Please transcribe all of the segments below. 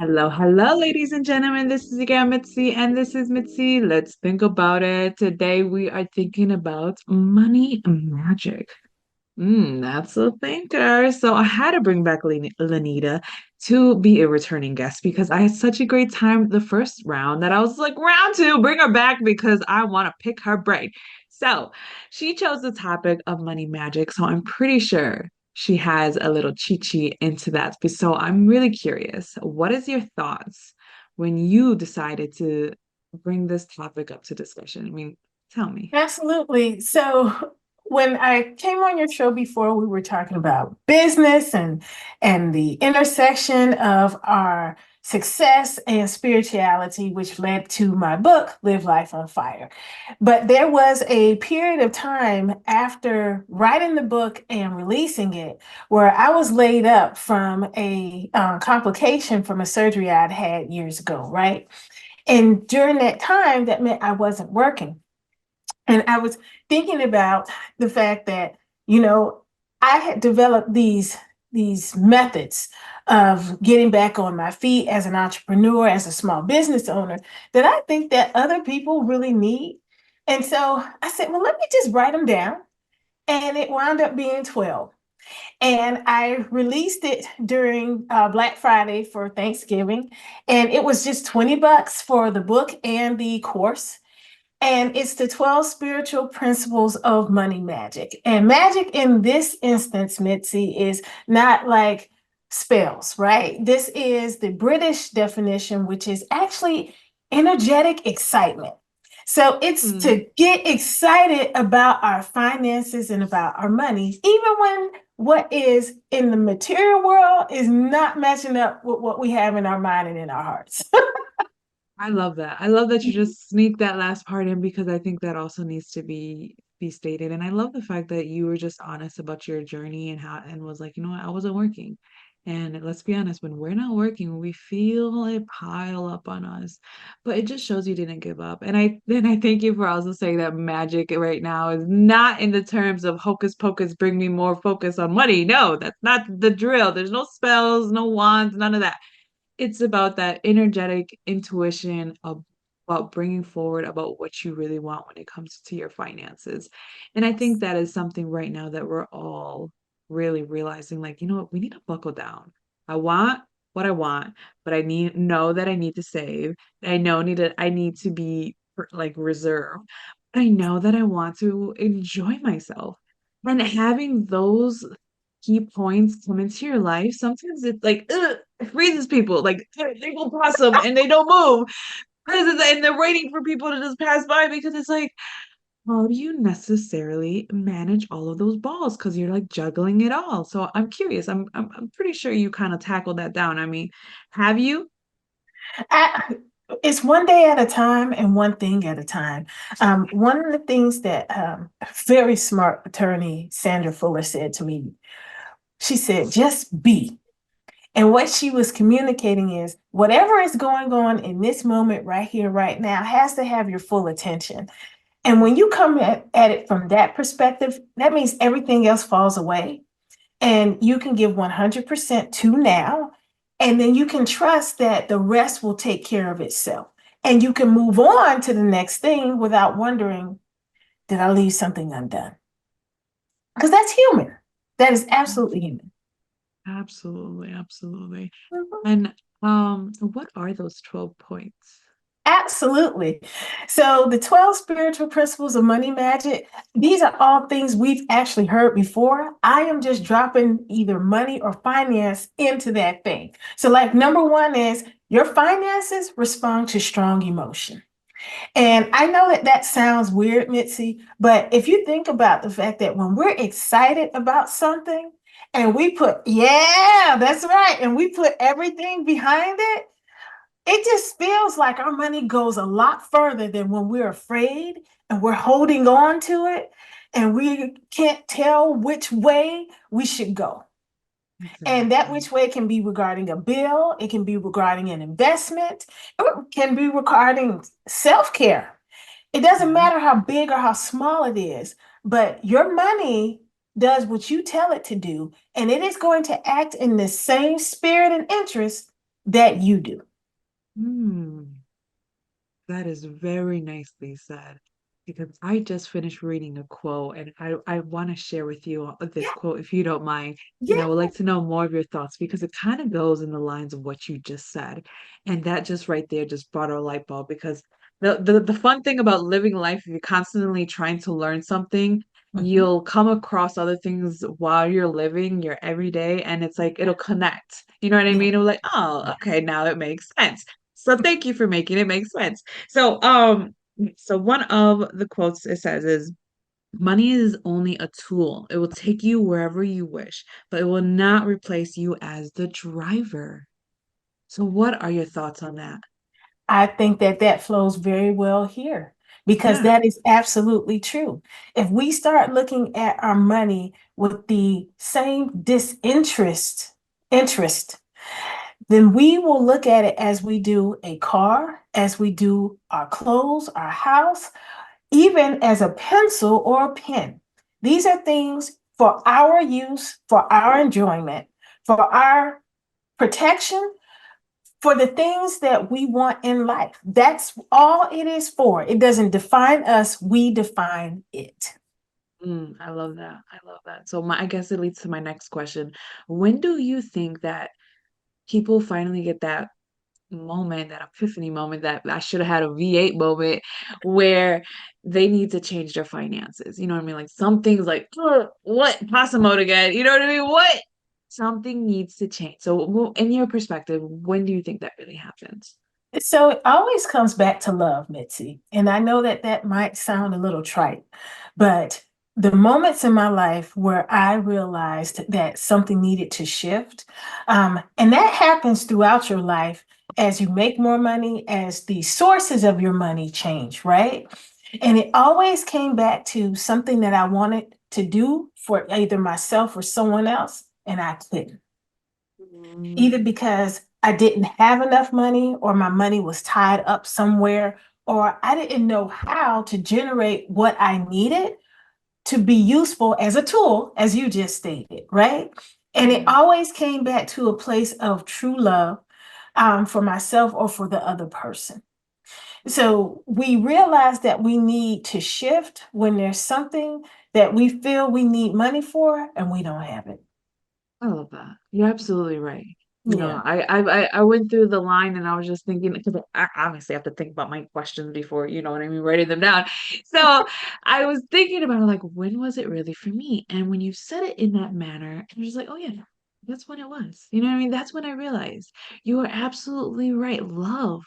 Hello, hello, ladies and gentlemen. This is again Mitzi, and this is Mitzi. Let's think about it. Today we are thinking about money magic. That's a thinker. So I had to bring back Lynita to be a returning guest because I had such a great time the first round that I was like, round two, bring her back because I want to pick her brain. So she chose the topic of money magic. So I'm pretty sure she has a little cheat sheet into that. So I'm really curious. What is your thoughts when you decided to bring this topic up to discussion? I mean, tell me. Absolutely. So when I came on your show before, we were talking about business and the intersection of our success and spirituality, which led to my book, Live Life on Fire. But there was a period of time after writing the book and releasing it where I was laid up from a complication from a surgery I'd had years ago, right? And during that time, that meant I wasn't working. And I was thinking about the fact that, you know, I had developed these methods of getting back on my feet as an entrepreneur, as a small business owner, that I think that other people really need. And so I said, well, let me just write them down. And it wound up being 12. And I released it during Black Friday for Thanksgiving. And it was just $20 for the book and the course. And it's the 12 spiritual principles of money magic. And magic in this instance, Mitzi, is not like spells, right? This is the British definition, which is actually energetic excitement. So it's Hmm. to get excited about our finances and about our money, even when what is in the material world is not matching up with what we have in our mind and in our hearts. I love that. I love that you just sneak that last part in because I think that also needs to be stated. And I love the fact that you were just honest about your journey and how and was like, you know what, I wasn't working. And let's be honest, when we're not working, we feel it pile up on us. But it just shows you didn't give up. And I thank you for also saying that magic right now is not in the terms of hocus pocus, bring me more focus on money. No, that's not the drill. There's no spells, no wands, none of that. It's about that energetic intuition about bringing forward about what you really want when it comes to your finances. And I think that is something right now that we're all really realizing like, you know what, we need to buckle down. I want what I want, but I need know that I need to save. I need to be like reserved. I know that I want to enjoy myself. And having those key points come into your life, sometimes it's like it freezes people. Like they go past them and they don't move and they're waiting for people to just pass by because it's like, how do you necessarily manage all of those balls? Because you're like juggling it all. So I'm curious. I'm pretty sure you kind of tackled that down. I mean, have you? I, it's one day at a time and one thing at a time. One of the things that a very smart attorney, Sandra Fuller, said to me, she said, just be. And what she was communicating is whatever is going on in this moment, right here, right now, has to have your full attention. And when you come at it from that perspective, that means everything else falls away and you can give 100% to now. And then you can trust that the rest will take care of itself. And you can move on to the next thing without wondering, did I leave something undone? Because that's human. That is absolutely human. Absolutely, absolutely. Mhm. And what are those 12 points? Absolutely. So, the 12 spiritual principles of money magic, these are all things we've actually heard before. I am just dropping either money or finance into that thing. So, like, number one is your finances respond to strong emotion. And I know that that sounds weird, Mitzi, but if you think about the fact that when we're excited about something and we put, yeah, that's right, and we put everything behind it, it just feels like our money goes a lot further than when we're afraid and we're holding on to it and we can't tell which way we should go. And that Exactly. which way can be regarding a bill, it can be regarding an investment, or it can be regarding self care. It doesn't Yeah. matter how big or how small it is, but your money does what you tell it to do, and it is going to act in the same spirit and interest that you do. Hmm. That is very nicely said. Because I just finished reading a quote and I want to share with you this quote if you don't mind. And I would Yeah. like to know more of your thoughts because it kind of goes in the lines of what you just said. And that just right there just brought a light bulb because the fun thing about living life, if you're constantly trying to learn something, Mhm. you'll come across other things while you're living your everyday and it's like it'll connect. You know what I Yeah. mean? It'll like, oh, okay, now it makes sense. So thank you for making it make sense. So, so one of the quotes it says is, money is only a tool. It will take you wherever you wish, but it will not replace you as the driver. So what are your thoughts on that? I think that that flows very well here because Yeah. that is absolutely true. If we start looking at our money with the same interest, then we will look at it as we do a car, as we do our clothes, our house, even as a pencil or a pen. These are things for our use, for our enjoyment, for our protection, for the things that we want in life. That's all it is for. It doesn't define us, we define it. I love that. I love that. So I guess it leads to my next question. When do you think that people finally get that moment, that epiphany moment that I should have had a V8 moment where they need to change their finances. You know what I mean? Like some things like, "Ugh, what pasta mode again? You know what I mean? What? Something needs to change. So, in your perspective, when do you think that really happens? So it always comes back to love, Mitzi. And I know that that might sound a little trite, but the moments in my life where I realized that something needed to shift, and that happens throughout your life as you make more money, as the sources of your money change, right? And it always came back to something that I wanted to do for either myself or someone else, and I couldn't Mm, either because I didn't have enough money or my money was tied up somewhere or I didn't know how to generate what I needed to be useful as a tool, as you just stated, right? And it mm. always came back to a place of true love for myself or for the other person. So we realize that we need to shift when there's something that we feel we need money for and we don't have it. I love that. You're absolutely right. You know, Yeah. I went through the line and I was just thinking because I obviously have to think about my questions before, you know what I mean, writing them down. So I was thinking about it, like, when was it really for me? And when you said it in that manner, I was like, oh yeah, that's when it was. You know what I mean? That's when I realized you are absolutely right. Love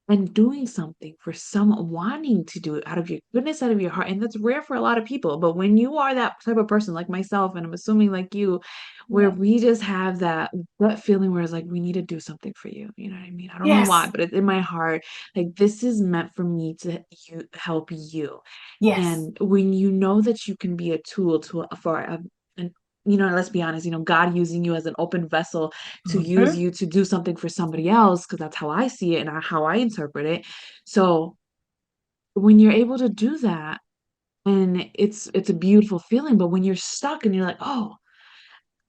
and doing something for someone, wanting to do it out of your goodness, out of your heart. And that's rare for a lot of people. But when you are that type of person, like myself, and I'm assuming like you, where Yeah. we just have that gut feeling where it's like, we need to do something for you. You know what I mean? I don't know why, Yes. but it's in my heart. Like, this is meant for me to help you. Yes. And when you know that you can be a tool for an let's be honest, God using you as an open vessel to use Mhm. you to do something for somebody else, because that's how I see it and how I interpret it. So when you're able to do that, and it's a beautiful feeling, but when you're stuck and you're like, oh,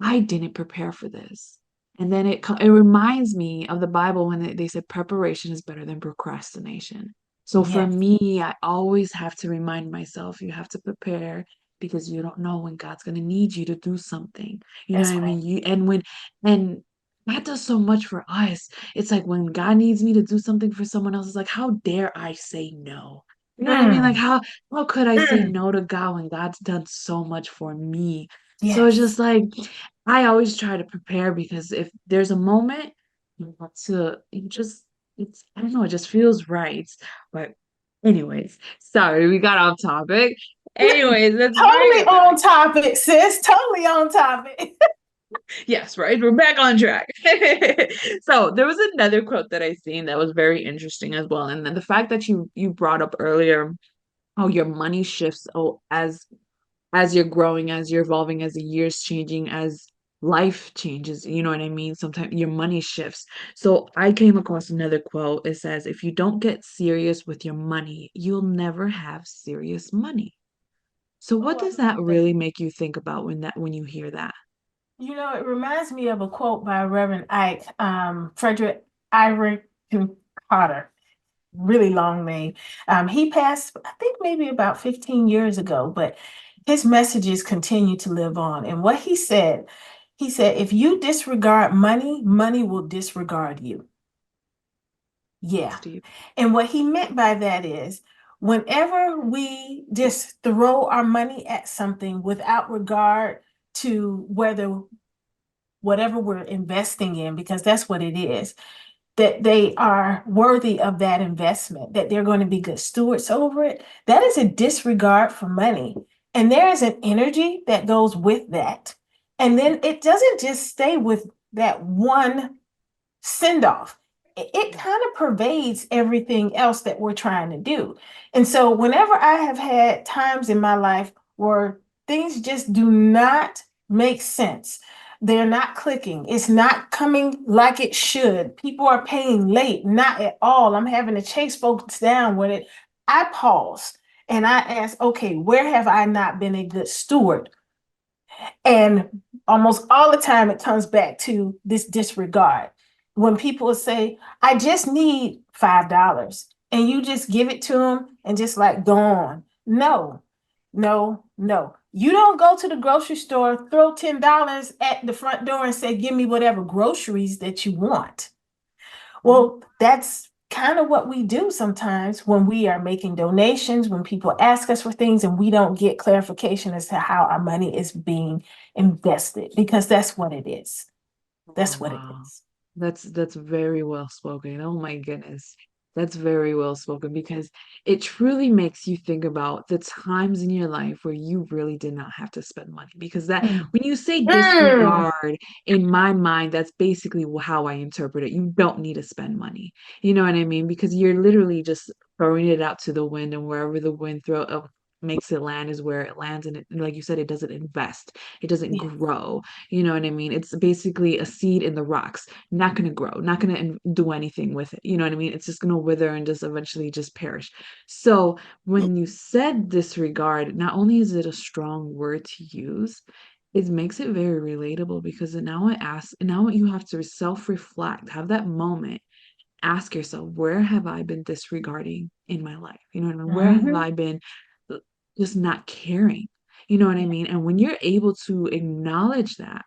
I didn't prepare for this. And then it reminds me of the Bible when they said preparation is better than procrastination. So for Yes, me, I always have to remind myself you have to prepare because you don't know when God's going to need you to do something. You know what that's I right. mean? And that does so much for us. It's like when God needs me to do something for someone else, it's like, how dare I say no? You know what I mean? Like Mm, how could I say mm, no to God when God's done so much for me? So it's yes. just like I always try to prepare because if there's a moment you want to, you just, it's, I don't know, it just feels right. But, anyways, sorry, we got off topic. Anyways, let's bring Totally it back. on topic, sis. Totally on topic. Yes, right, we're back on track. So, there was another quote that I seen that was very interesting as well. And then the fact that you brought up earlier how your money shifts as you're growing, as you're evolving, as the years changing, as life changes, you know what I mean? Sometimes your money shifts. So I came across another quote. It says, if you don't get serious with your money, you'll never have serious money. So what Oh, I does that love that. really make you think about when you hear that? It reminds me of a quote by Reverend Ike, Frederick Iver Cotter, really long name. He passed, I think, maybe about 15 years ago, but his messages continue to live on. And what he said, if you disregard money, money will disregard you. That's Yeah. deep. And what he meant by that is whenever we just throw our money at something without regard to whether whatever we're investing in, because that's what it is, that they are worthy of that investment, that they're going to be good stewards over it, that is a disregard for money. And there is an energy that goes with that. And then it doesn't just stay with that one send off. It kind of pervades everything else that we're trying to do. And so, whenever I have had times in my life where things just do not make sense, they're not clicking, it's not coming like it should, people are paying late, not at all. I'm having to chase folks down with it. I pause and I ask, okay, where have I not been a good steward? And almost all the time, it comes back to this disregard. When people say, I just need $5, and you just give it to them and just like go on. No, no, no. You don't go to the grocery store, throw $10 at the front door and say, give me whatever groceries that you want. Well, that's kind of what we do sometimes when we are making donations, when people ask us for things and we don't get clarification as to how our money is being invested, because that's what it is. Oh, That's what it wow. is. That's very well spoken. Oh my goodness. That's very well spoken because it truly makes you think about the times in your life where you really did not have to spend money. Because that, Mm. when you say Mm. disregard, in my mind, that's basically how I interpret it. You don't need to spend money. You know what I mean? Because you're literally just throwing it out to the wind, and wherever the wind makes it land is where it lands. And like you said, it doesn't invest, it doesn't Yeah. grow. You know what I mean? It's basically a seed in the rocks, not going to grow, not going to do anything with it. You know what I mean? It's just going to wither and just eventually just perish. So when you said disregard, not only is it a strong word to use, it makes it very relatable because now it asks, now you have to self-reflect, have that moment, ask yourself, where have I been disregarding in my life? You know what I mean? Where have Mhm. I been uh, just not caring? You know what I Yeah. mean? And when you're able to acknowledge that,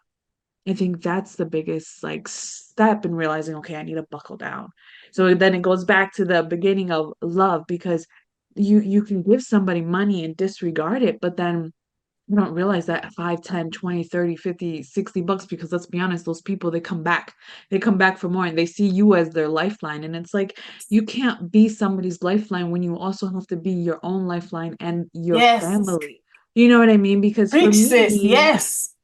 I think that's the biggest like step in realizing, okay, I need to buckle down. So then it goes back to the beginning of love because you can give somebody money and disregard it, but then you don't realize that 5, 10, 20, 30, 50, 60 bucks, because let's be honest, those people, they come back for more and they see you as their lifeline. And it's like you can't be somebody's lifeline when you also have to be your own lifeline and your Yes. family. You know what I mean? Because for Preach, sis. me, Yes.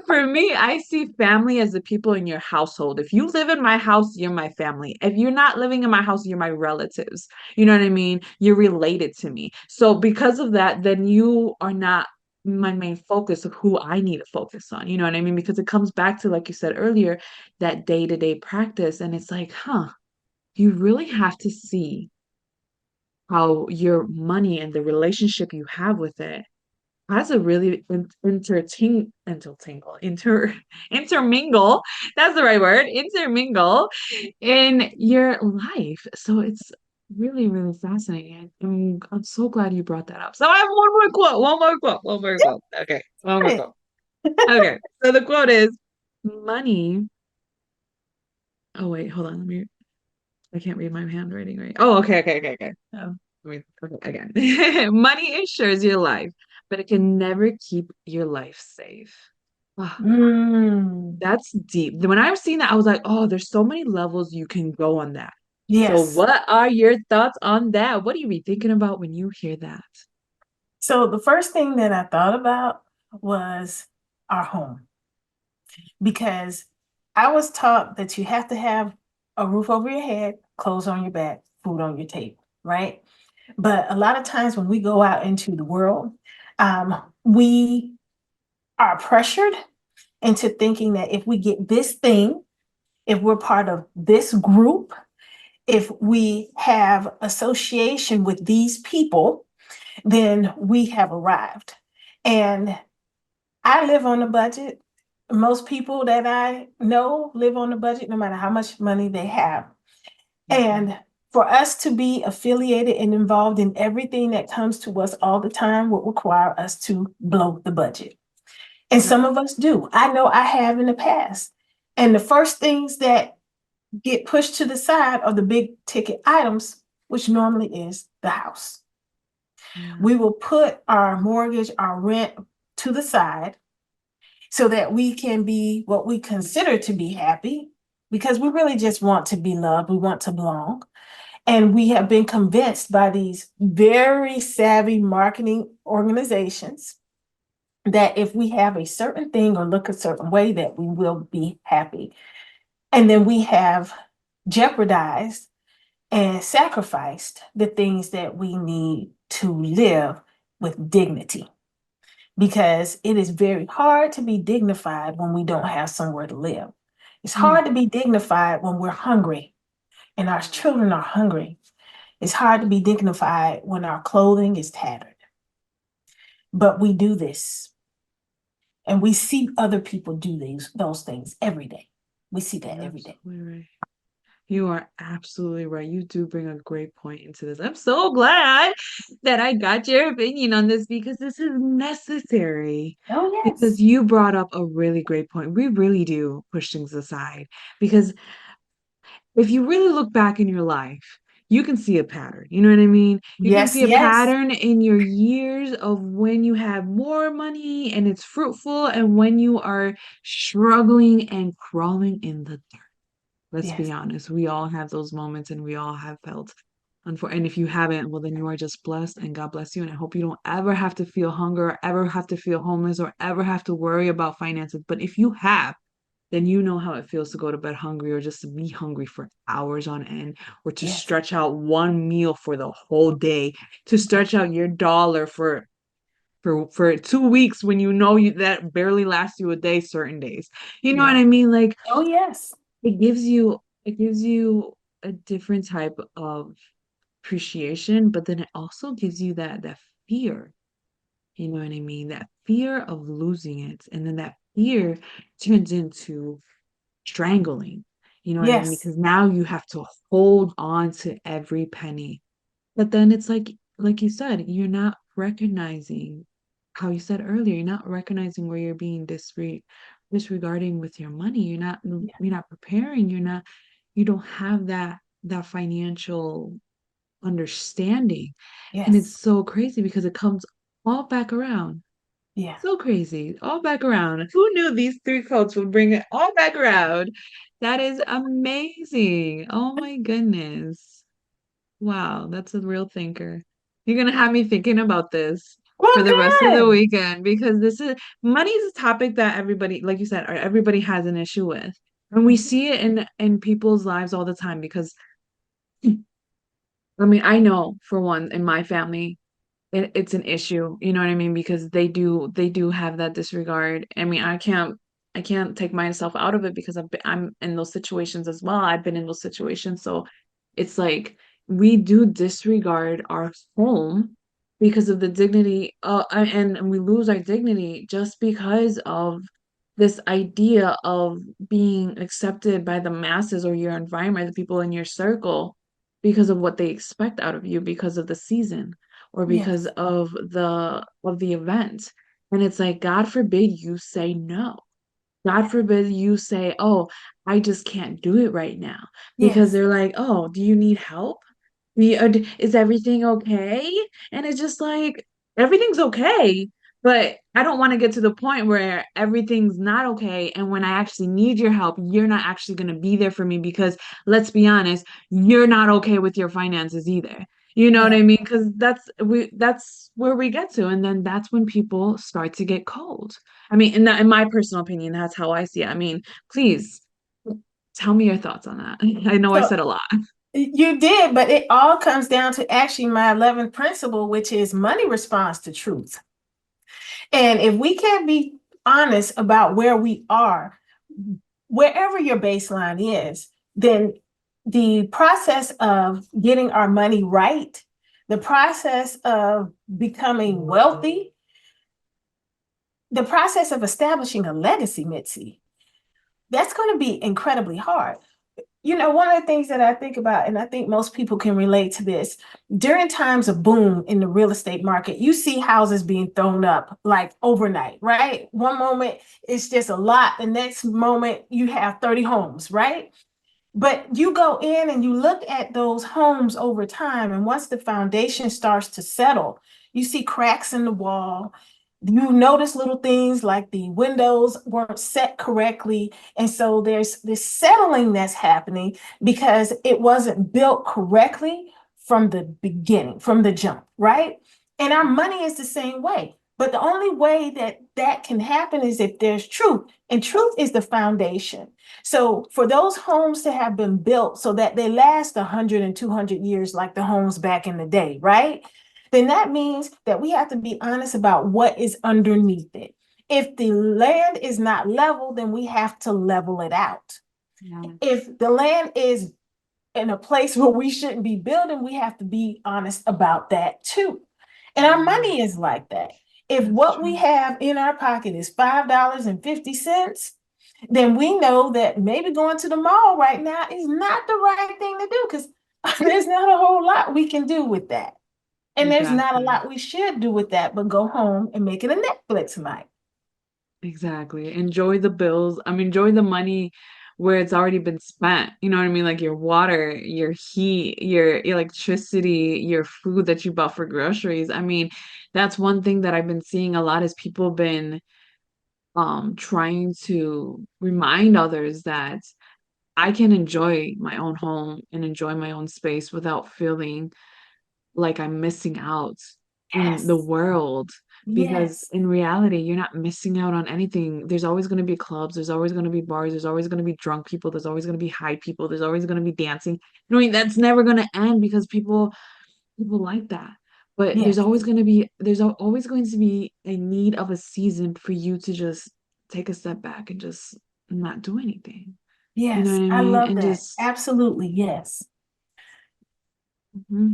for me, I see family as the people in your household. If you live in my house, you're my family. If you're not living in my house, you're my relatives. You know what I mean? You're related to me. So because of that, then you are not my main focus of who I need to focus on. You know what I mean? Because it comes back to, like you said earlier, that day-to-day practice. And it's like, huh, you really have to see how your money and the relationship you have with it has a really intermingle. That's the right word, intermingle in your life. So it's really, really fascinating. I'm so glad you brought that up. So I have one more quote. Okay, one more quote. Okay, so the quote is money. Oh wait, hold on. Let me. I can't read my handwriting right. Oh, okay. Okay, again. Money ensures your life, but it can never keep your life safe. Ah, Mm. that's deep. When I was seeing that, I was like, oh, there's so many levels you can go on that. So, Yes. what are your thoughts on that? What are you be thinking about when you hear that? So the first thing that I thought about was our home, because I was taught that you have to have a roof over your head, clothes on your back, food on your table, right? But a lot of times when we go out into the world, we are pressured into thinking that if we get this thing, if we're part of this group, if we have association with these people, then we have arrived. And I live on a budget. Most people that I know live on a budget no matter how much money they have. Mhm. And for us to be affiliated and involved in everything that comes to us all the time would require us to blow the budget. And Yep. some of us do. I know I have in the past. And the first things that get pushed to the side are the big ticket items, which normally is the house. Yeah. We will put our mortgage, our rent to the side so that we can be what we consider to be happy because we really just want to be loved. We want to belong. And we have been convinced by these very savvy marketing organizations that if we have a certain thing or look a certain way, that we will be happy. And then we have jeopardized and sacrificed the things that we need to live with dignity. Because it is very hard to be dignified when we don't have somewhere to live. It's Mm. hard to be dignified when we're hungry and our children are hungry. It's hard to be dignified when our clothing is tattered. But we do this and we see other people do those things every day. We see that You're every day. absolutely right. You are absolutely right. You do bring a great point into this. I'm so glad that I got your opinion on this because this is necessary. Oh, Because yes. you brought up a really great point. We really do push things aside. Because if you really look back in your life, you can see a pattern. You know what I mean? You can Yes, see a yes, pattern in your years of when you have more money and it's fruitful and when you are struggling and crawling in the dirt. Let's be yes, honest. We all have those moments and we all have felt and if you haven't, well then you are just blessed and God bless you. And I hope you don't ever have to feel hunger, or ever have to feel homeless, or ever have to worry about finances. But if you have, then you know how it feels to go to bed hungry or just to be hungry for hours on end or to yes, stretch out one meal for the whole day, to yes, stretch out your dollar for 2 weeks when you know that barely lasts you a day certain days. You know what yes. I mean? Like Oh, yes, it gives you a different type of appreciation, but then it also gives you that fear. You know what I mean? That fear of losing it. And then that fear turns into strangling. You know what I mean? yes, Because now you have to hold on to every penny. But then it's like you said, you're not recognizing how you said earlier, you're not recognizing where you're being disregarding with your money. yes, You're not preparing, you don't have that financial understanding. And it's yes, so crazy because it comes all back around. yeah. So crazy. All back around. Who knew these three quotes would bring it all back around? That is amazing. Oh my goodness. Wow, that's a real thinker. You're gonna have me thinking about this for Well, the rest of the good. weekend because this is money is a topic that everybody, like you said, everybody has an issue with. And we Mhm. see it in people's lives all the time because I mean, I know for one in my family, it's an issue, you know what I mean? Because they do have that disregard. I mean, I can't take myself out of it because I'm in those situations as well. I've been in those situations. So it's like we do disregard our home because of the dignity and we lose our dignity just because of this idea of being accepted by the masses or your environment, the people in your circle because of what they expect out of you because of the season or because Yes, of the event. And it's like, God forbid you say no. God forbid you say, "Oh, I just can't do it right now." Because yes, they're like, "Oh, do you need help? Is everything okay?" And it's just like, everything's okay, but I don't want to get to the point where everything's not okay. And when I actually need your help, you're not actually going to be there for me because let's be honest, you're not okay with your finances either. You know what yeah. I mean? Because that's where we get to. And then that's when people start to get cold. I mean, in my personal opinion, that's how I see it. I mean, please tell me your thoughts on that. I know I So said a lot. you did, but it all comes down to actually my 11th principle, which is money responds to truth. And if we can't be honest about where we are, wherever your baseline is, then the process of getting our money right, the process of becoming wealthy the process of establishing a legacy, Mitzi, that's going to be incredibly hard. You know, one of the things that I think about, and I think most people can relate to this, during times of boom in the real estate market, you see houses being thrown up like overnight, right? One moment it's just a lot, the next moment you have 30 homes, right? But you go in and you look at those homes over time, and once the foundation starts to settle, you see cracks in the wall. You notice little things like the windows weren't set correctly. And so there's this settling that's happening because it wasn't built correctly from the beginning, from the jump, right? And our money is the same way. But the only way that that can happen is if there's truth, and truth is the foundation. So for those homes to have been built so that they last 100 and 200 years like the homes back in the day, right? Then that means that we have to be honest about what is underneath it. If the land is not level, then we have to level it out. Yeah. If the land is in a place where we shouldn't be building, we have to be honest about that too. And our Yeah, money is like that. If that's what we true. have in our pocket is $5.50, then we know that maybe going to the mall right now is not the right thing to do because there's not a whole lot we can do with that. And there's not a Exactly. lot we should do with that, but go home and make it a Netflix night. Exactly. Enjoy the bills. I mean, enjoy the money where it's already been spent. You know what I mean? Like your water, your heat, your electricity, your food that you bought for groceries. I mean, that's one thing that I've been seeing a lot is people been trying to remind others that I can enjoy my own home and enjoy my own space without feeling like I'm missing out in the Yes, world. Because yes, in reality, you're not missing out on anything. There's always going to be clubs, there's always going to be bars, there's always going to be drunk people, there's always going to be high people, there's always going to be dancing. I mean, that's never going to end because people like that. But yes, there's always going to be a need of a season for you to just take a step back and just not do anything. You know yes. what I I mean? love And that. just Absolutely, yes.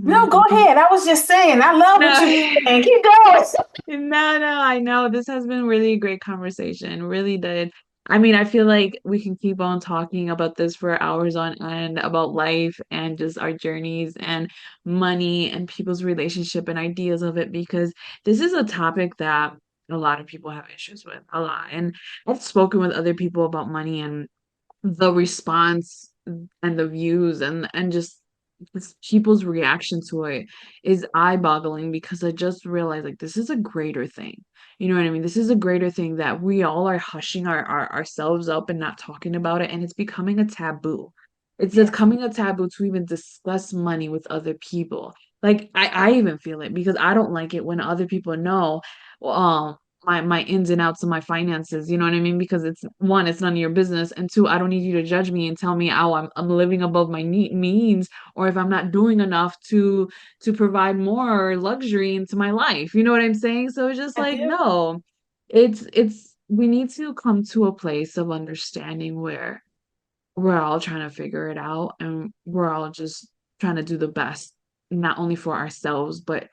No, mhm, go I think ahead. I was just saying, I love what no. you're saying. Keep going. No, I know. This has been really a great conversation. Really did. I mean, I feel like we can keep on talking about this for hours on end about life and just our journeys and money and people's relationship and ideas of it because this is a topic that a lot of people have issues with, a lot. And I've spoken with other people about money and the response and the views and just people's reaction to it is eye-boggling because I just realized like this is a greater thing. You know what I mean? This is a greater thing that we all are hushing ourselves up and not talking about it, and it's becoming a taboo. It's Yes, becoming a taboo to even discuss money with other people. Like I even feel it because I don't like it when other people know. Um, my ins and outs of my finances, you know what I mean? Because it's one, it's none of your business, and two, I don't need you to judge me and tell me how I'm living above my means or if I'm not doing enough to provide more luxury into my life. You know what I'm saying? So it's just I like do. no. It's we need to come to a place of understanding where we're all trying to figure it out and we're all just trying to do the best, not only for ourselves, but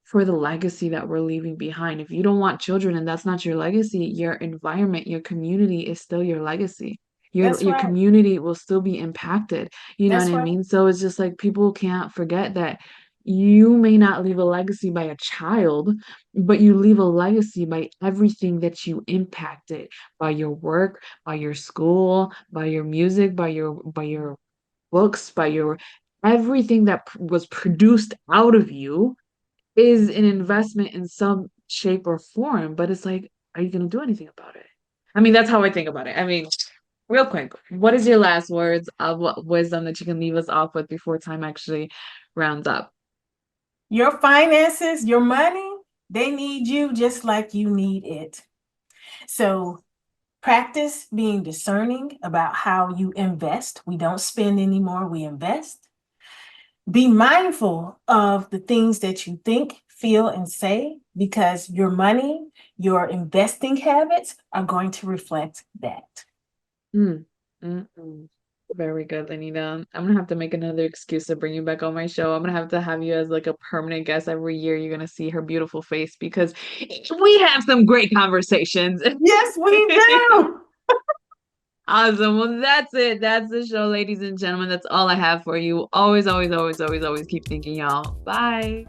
for the legacy that we're leaving behind. If you don't want children and that's not your legacy, your environment, your community is still your legacy. Your That's your right. community will still be impacted. You know what That's I right. mean? So it's just like people can't forget that you may not leave a legacy by a child, but you leave a legacy by everything that you impacted, by your work, by your school, by your music, by your books, by your everything that was produced out of you is an investment in some shape or form, but it's like, are you going to do anything about it? I mean, that's how I think about it. I mean, real quick, what is your last words of what wisdom that you can leave us off with before time actually rounds up? Your finances, your money, they need you just like you need it. So practice being discerning about how you invest. We don't spend anymore, we invest. Be mindful of the things that you think, feel, and say because your money, your investing habits are going to reflect that. Mm, mm, mm. Very good, Lynita. I'm gonna have to make another excuse to bring you back on my show. I'm gonna have to have you as like a permanent guest every year. You're gonna see her beautiful face because we have some great conversations. Yes, we do. Awesome. Well, that's it. That's the show, ladies and gentlemen. That's all I have for you. Always, always, always, always, always keep thinking, y'all. Bye.